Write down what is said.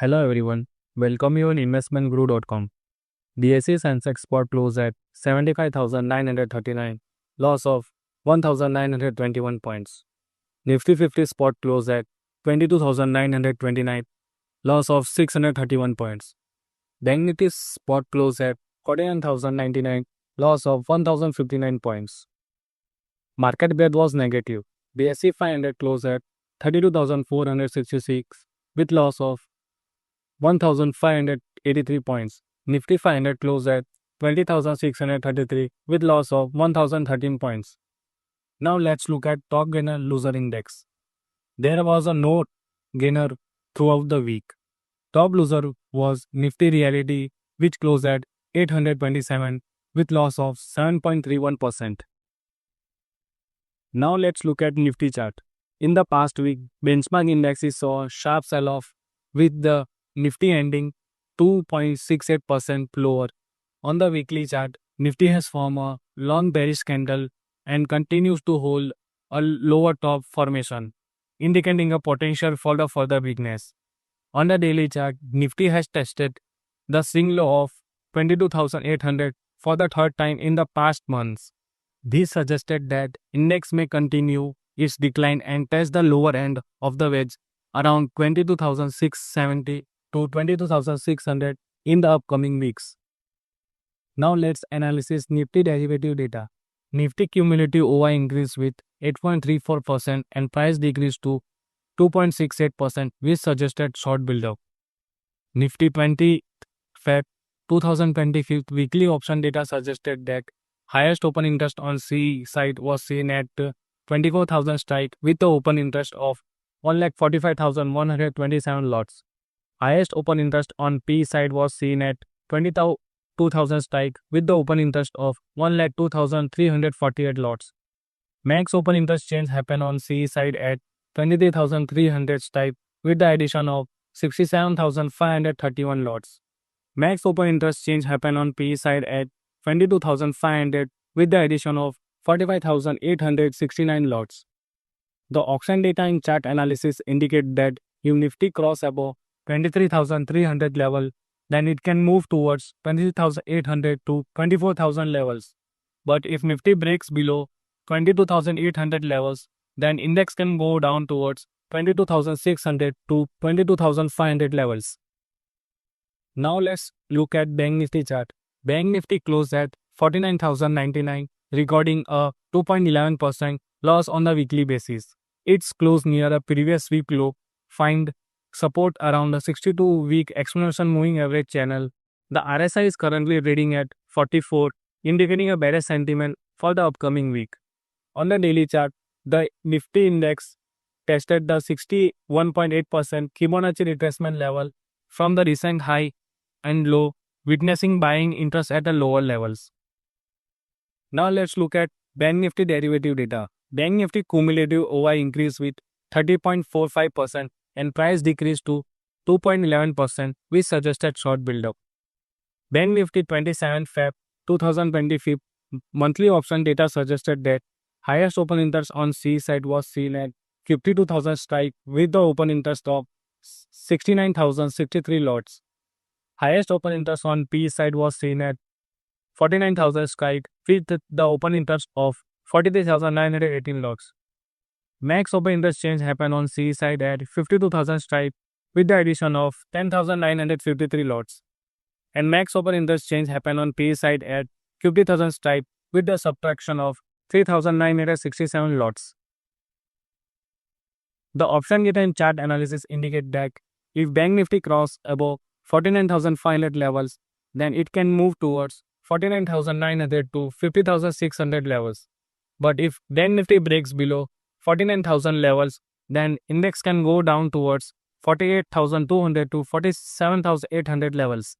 Hello everyone, welcome you on investmentguru.com. DSE Sensex spot closed at 75,939, loss of 1,921 points. Nifty 50 spot closed at 22,929, loss of 631 points. Bank Nifty spot closed at 49,099, loss of 1,059 points. Market breadth was negative. BSE 500 closed at 32,466 with loss of 1,583 points. Nifty 500 closed at 20,633 with loss of 1,013 points. Now let's look at top gainer loser index. There was a no gainer throughout the week. Top loser was Nifty Realty, which closed at 827 with loss of 7.31%. Now let's look at Nifty chart. In the past week, benchmark indexes saw a sharp sell-off with the Nifty ending 2.68% lower. On the weekly chart, Nifty has formed a long bearish candle and continues to hold a lower top formation, indicating a potential for the further weakness. On the daily chart, Nifty has tested the swing low of 22,800 for the third time in the past months. This suggested that index may continue its decline and test the lower end of the wedge around 22,670 to 22,600 in the upcoming weeks. Now let's analyze Nifty derivative data. Nifty cumulative OI increased with 8.34% and price decreased to 2.68%, which suggested short build-up. Nifty 20 Feb 2025 weekly option data suggested that highest open interest on CE side was seen at 24,000 strike with the open interest of 1,45,127 lots. Highest open interest on P side was seen at 22,000 strike with the open interest of 1,02,348 lots. Max open interest change happened on CE side at 23,300 strike with the addition of 67,531 lots. Max open interest change happened on P side at 22,500 with the addition of 45,869 lots. The auction data in chart analysis indicate that if Nifty cross above 23,300 level, then it can move towards 23,800 to 24,000 levels. But if Nifty breaks below 22,800 levels, then index can go down towards 22,600 to 22,500 levels. Now let's look at Bank Nifty chart. Bank Nifty closed at 49,099, recording a 2.11% loss on the weekly basis. It's closed near a previous week low, find support around the 62-week exponential moving average channel. The RSI is currently reading at 44, indicating a better sentiment for the upcoming week. On the daily chart, the Nifty index tested the 61.8% Fibonacci retracement level from the recent high and low, witnessing buying interest at the lower levels. Now let's look at Bank Nifty derivative data. Bank Nifty cumulative OI increased with 30.45% and price decreased to 2.11%, which suggested short build-up. Bank Nifty 27 Feb 2025 monthly option data suggested that highest open interest on C side was seen at 52,000 strike with the open interest of 69,063 lots. Highest open interest on P side was seen at 49,000 strike with the open interest of 43,918 lots. Max open interest change happened on C side at 52,000 strike with the addition of 10,953 lots. And max open interest change happened on P side at 50,000 strike with the subtraction of 3,967 lots. The option data in chart analysis indicate that if Bank Nifty cross above 49,500 levels, then it can move towards 49,900 to 50,600 levels. But if Bank Nifty breaks below 49,000 levels, then index can go down towards 48,200 to 47,800 levels.